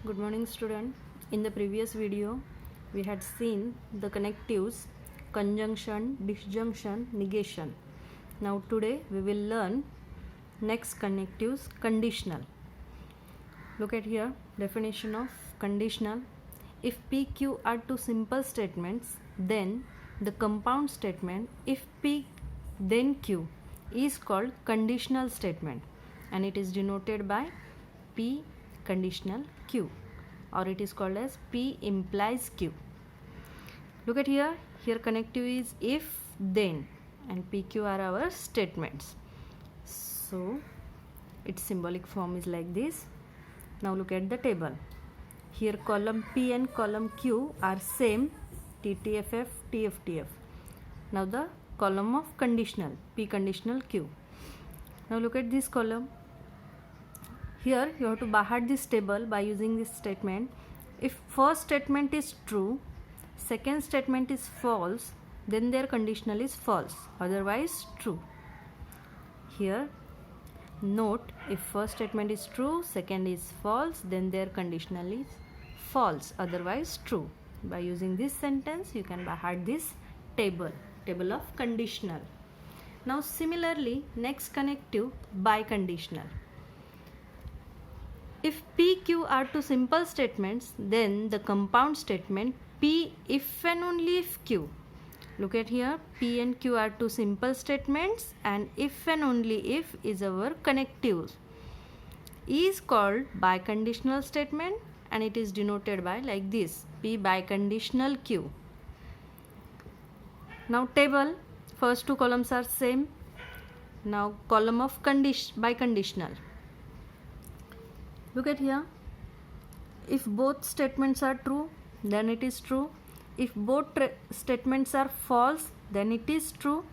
Good morning, student. In the previous video, we had seen the connectives conjunction, disjunction, negation. Now today we will learn next connectives conditional. Look at here definition of conditional. If PQ are two simple statements, then the compound statement if P then Q is called conditional statement, and it is denoted by P conditional Q, or it is called as P implies Q. Look at here connective is if then, and PQ are our statements. So its symbolic form is like this. Now look at the table. Here column P and column Q are same, TTFF, TFTF. Now the column of conditional, P conditional Q. Now look at this column. Here you have to bahut this table by using this statement. If first statement is true, second statement is false, then their conditional is false, otherwise true. Here note, if first statement is true, second is false, then their conditional is false, otherwise true. By using this sentence you can bahut this table of conditional. Now similarly, next connective biconditional. If PQ are two simple statements, then the compound statement P if and only if Q. Look at here, P and Q are two simple statements, and if and only if is our connective, is called biconditional statement, and it is denoted by like this, P biconditional Q. Now table, first two columns are same. Now column of biconditional. Look at here, if both statements are true, then it is true. If both statements are false, then it is true,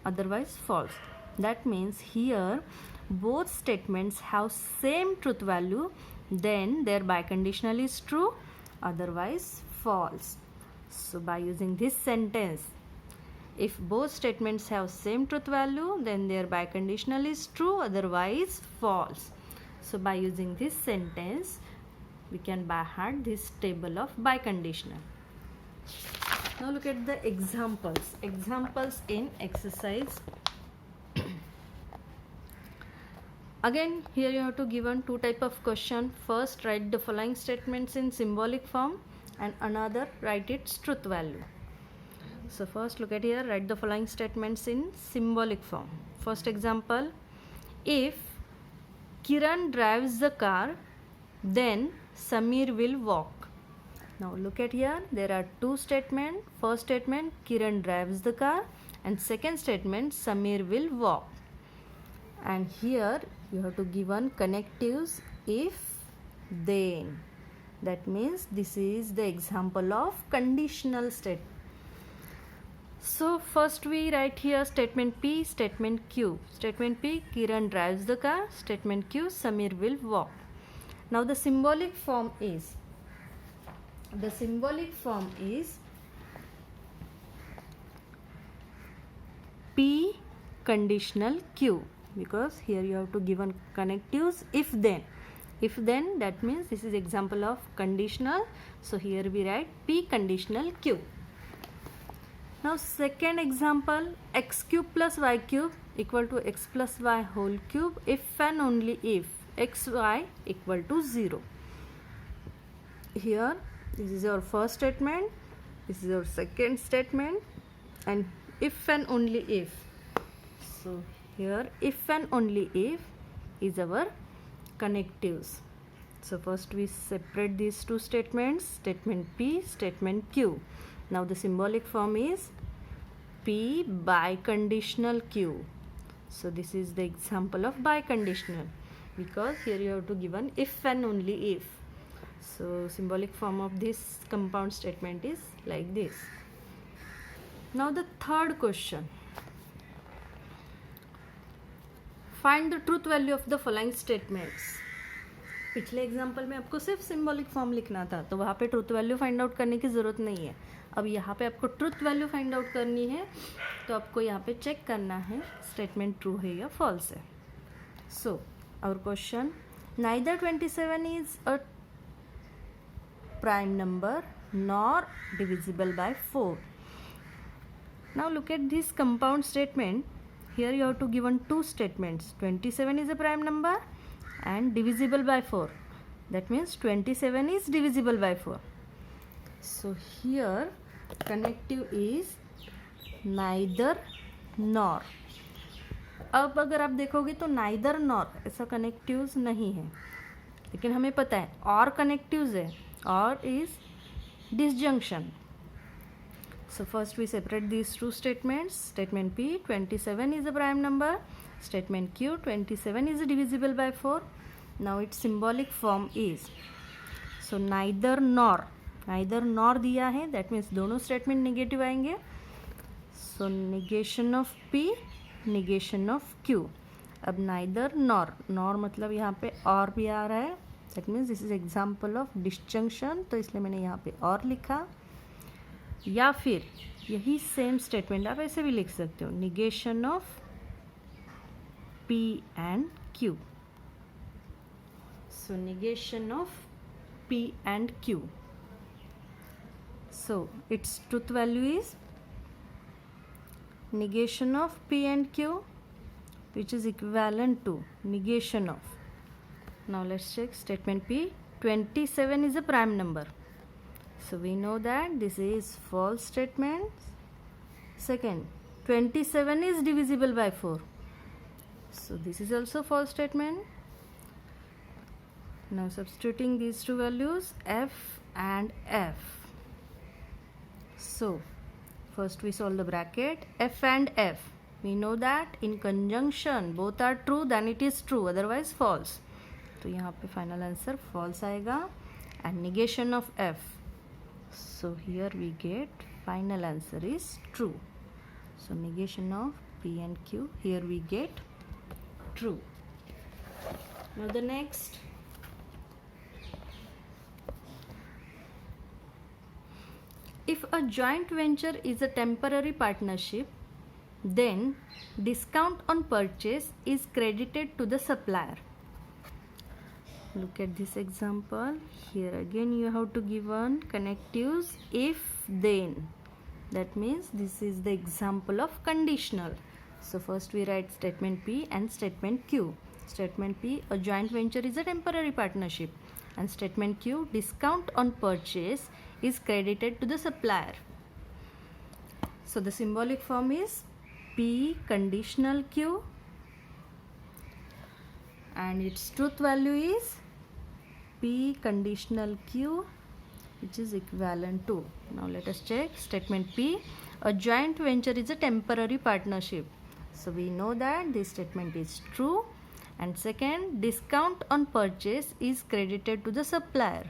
otherwise false. That means here both statements have same truth value, then their biconditional is true, otherwise false. So by using this sentence, if both statements have same truth value, then their biconditional is true, otherwise false. So by using this sentence, we can bahut this table of biconditional. Now look at the examples. Examples in exercise. Again, here you have to given two type of question. First, write the following statements in symbolic form, and another write its truth value. So first look at here, write the following statements in symbolic form. First example, if Kiran drives the car, then Samir will walk. Now look at here, there are two statements. First statement, Kiran drives the car, and second statement, Samir will walk. And here you have to given connectives if then. That means this is the example of conditional statement. So first we write here statement P, statement Q. Statement P, Kiran drives the car. Statement Q, Samir will walk. Now the symbolic form is P conditional Q, because here you have to given connectives if then. If then, that means this is example of conditional. So here we write P conditional Q. Now second example, x cube plus y cube equal to x plus y whole cube if and only if xy equal to 0. Here this is your first statement, this is your second statement, and if and only if. So here if and only if is our connectives. So first we separate these two statements, statement P, statement Q. Now the symbolic form is P biconditional Q. So this is the example of biconditional, because here you have to given if and only if. So symbolic form of this compound statement is like this. Now the third question. Find the truth value of the following statements. पिछले example में आपको सिर्फ symbolic form लिखना था, तो वहाँ पे truth value find out करने की ज़रूरत नहीं है. अब यहाँ पे आपको ट्रुथ वैल्यू फाइंड आउट करनी है, तो आपको यहाँ पे चेक करना है स्टेटमेंट ट्रू है या फॉल्स है. So our question, neither 27 is a prime number nor divisible by 4. Now look at this compound statement. Here you have to given two statements. 27 is a prime number and divisible by 4. That means 27 is divisible by 4. So here connective is neither nor. अब अगर आप देखोगे तो neither nor ऐसा connectives नहीं है, लेकिन हमें पता है और कनेक्टिव्स है. और is disjunction. So first we separate these two statements. Statement P, 27 is a prime number. Statement Q, 27 is divisible by 4. Now its symbolic form is, so neither nor दिया है, that means दोनों statement negative आएंगे. So negation of P, negation of Q. अब neither nor मतलब यहाँ पे और भी आ रहा है, that means this is example of disjunction, तो इसलिए मैंने यहाँ पे और लिखा. या फिर यही सेम स्टेटमेंट आप ऐसे भी लिख सकते हो, negation of P and Q. So negation of P and Q. So it's truth value is negation of P and Q, which is equivalent to negation of. Now let's check statement P. 27 is a prime number. So we know that this is false statement. Second, 27 is divisible by 4. So this is also false statement. Now substituting these two values, F and F. So first we solve the bracket. F and F. We know that in conjunction both are true, then it is true, otherwise false. तो यहाँ पे final answer false आएगा. And negation of F. So here we get final answer is true. So negation of P and Q, here we get true. Now the next, if a joint venture is a temporary partnership, then discount on purchase is credited to the supplier. Look at this example. Here again you have to give one connectives if then. That means this is the example of conditional. So first we write statement P and statement Q. Statement P, a joint venture is a temporary partnership, and statement Q, discount on purchase is credited to the supplier. So the symbolic form is P conditional Q, and its truth value is P conditional Q, which is equivalent to. Now let us check statement P. A joint venture is a temporary partnership. So we know that this statement is true. And second, discount on purchase is credited to the supplier.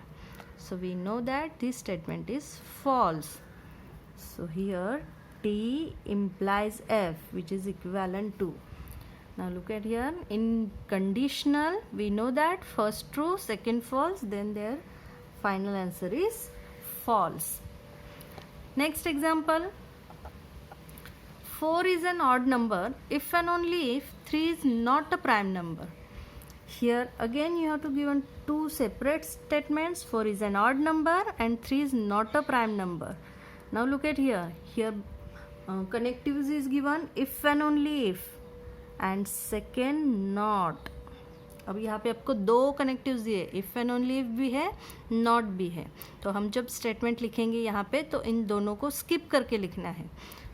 So we know that this statement is false. So here T implies F, which is equivalent to. Now look at here, in conditional we know that first true, second false, then their final answer is false. Next example, 4 is an odd number if and only if 3 is not a prime number. Here again you have to give two separate statements. 4 is an odd number and 3 is not a prime number. Now look at here, connectives is given if and only if, and second not. अब यहाँ पे आपको दो connectives दिए, if and only if भी है, not भी है. तो हम जब स्टेटमेंट लिखेंगे यहाँ पे तो इन दोनों को स्किप करके लिखना है.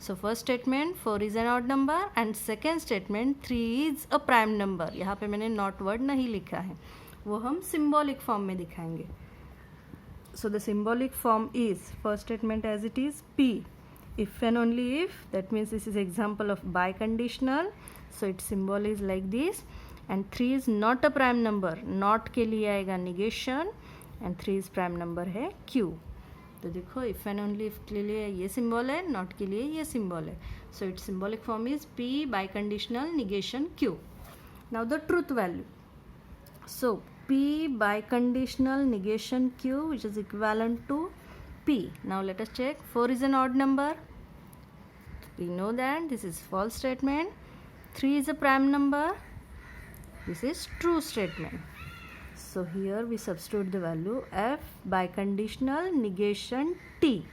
So first statement 4 is an odd number and second statement 3 is a prime number. यहाँ पे मैंने नॉट वर्ड नहीं लिखा है, वो हम सिम्बॉलिक फॉर्म में दिखाएंगे. So the symbolic form is first statement as it is P, if and only if, that means this is example of biconditional. So its symbol is like this, and 3 is not a prime number. not के लिए आएगा negation and 3 is prime number है Q. तो देखो if and only if के लिए ये symbol है, not के लिए ये symbol है. So its symbolic form is P biconditional negation Q. Now the truth value. So P biconditional negation Q, which is equivalent to P. Now let us check. 4 is an odd number. We know that this is false statement. 3 is a prime number. This is true statement. So here we substitute the value F by conditional negation T.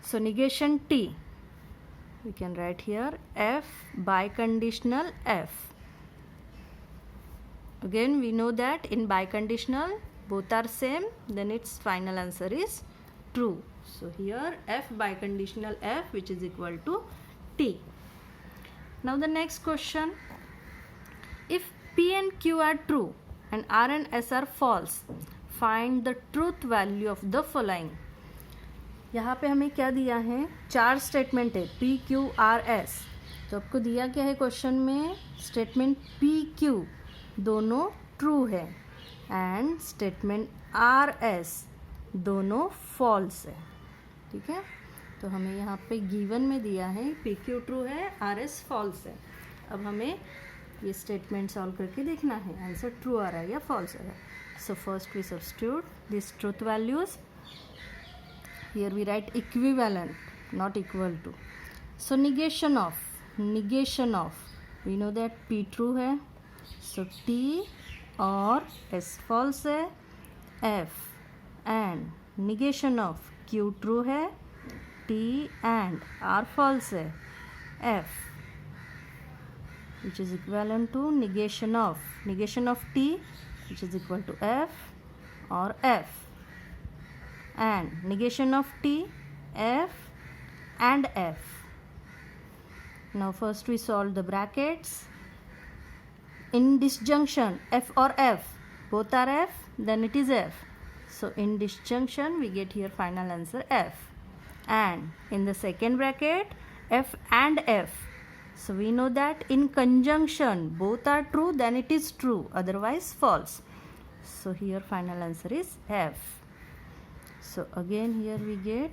So negation T, we can write here F biconditional F. Again we know that in biconditional both are same, then its final answer is true. So here F biconditional F, which is equal to T. Now the next question, if P and Q are true and R and S are false, find the truth value of the following. यहाँ पे हमें क्या दिया है, चार statement है P Q R S. तो आपको दिया क्या है क्वेश्चन में, स्टेटमेंट P Q दोनों ट्रू है एंड स्टेटमेंट R S दोनों फॉल्स है. ठीक है, तो हमें यहाँ पे गिवन में दिया है P Q ट्रू है, R S फॉल्स है. अब हमें ये स्टेटमेंट सॉल्व करके देखना है आंसर ट्रू आ रहा है या फॉल्स आ रहा है. So first we substitute this truth values. Here we write equivalent, not equal to. So negation of, we know that P true है, so T और S false है, F and negation of Q true है, T and R false है, F, which is equivalent to negation of T, which is equal to F or F, and negation of T, F and F. Now first we solve the brackets. In disjunction F or F, both are F, then it is F. So in disjunction we get here final answer F. And in the second bracket F and F, so we know that in conjunction both are true, then it is true, otherwise false. So here final answer is F. So again here we get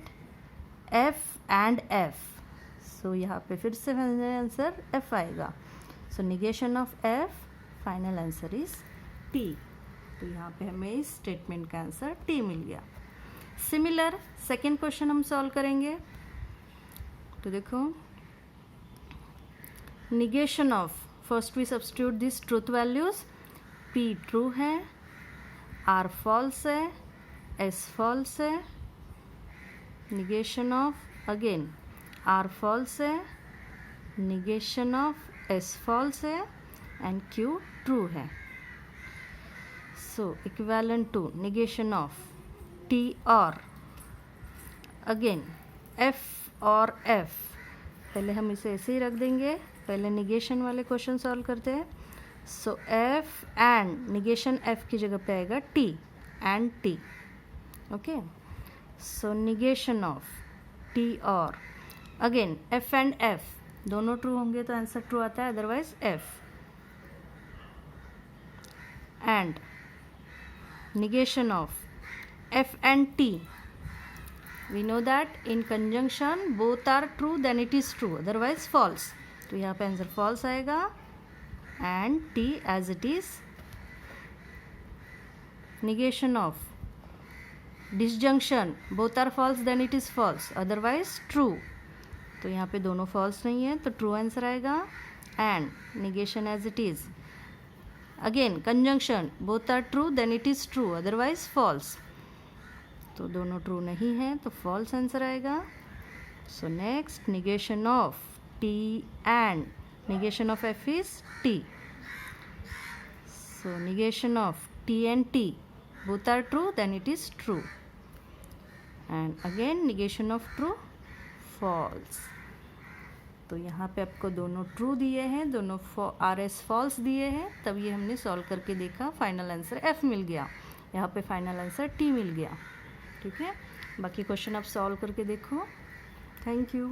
F and F. So यहाँ पे फिर से final answer F आएगा. So negation of F, final answer is T. तो यहाँ पे हमें इस स्टेटमेंट का आंसर T मिल गया. सिमिलर सेकेंड क्वेश्चन हम सॉल्व करेंगे. तो देखो negation of, first we substitute this truth values. P true है, R फॉल्स है, S फॉल्स है, negation of again R false है, negation of S फॉल्स है and Q ट्रू है. So equivalent to negation of T और again F और F. पहले हम इसे ऐसे ही रख देंगे, पहले negation वाले क्वेश्चन सॉल्व करते हैं. So F and negation F की जगह पे आएगा T and T. Okay, so negation of T और अगेन F and F दोनों ट्रू होंगे तो आंसर ट्रू आता है, otherwise F. And negation of F and T, we know that in conjunction both are true, then it is true, otherwise false. तो यहाँ पे answer false आएगा and T as it is. negation of disjunction both are false, then it is false, otherwise true. तो यहाँ पे दोनों false नहीं है तो true आंसर आएगा. and negation as it is, again conjunction both are true, then it is true, otherwise false. तो दोनों true नहीं है तो false आंसर आएगा. so next negation of T and negation of F is T. so negation of T and T both are true, then it is true. and again negation of true, false. तो यहाँ पे आपको दोनों true दिए हैं, दोनों R S false दिए हैं, तब ये हमने सॉल्व करके देखा, फाइनल आंसर एफ मिल गया. यहाँ पे फाइनल आंसर टी मिल गया. ठीक है, बाकी क्वेश्चन आप सॉल्व करके देखो. Thank you.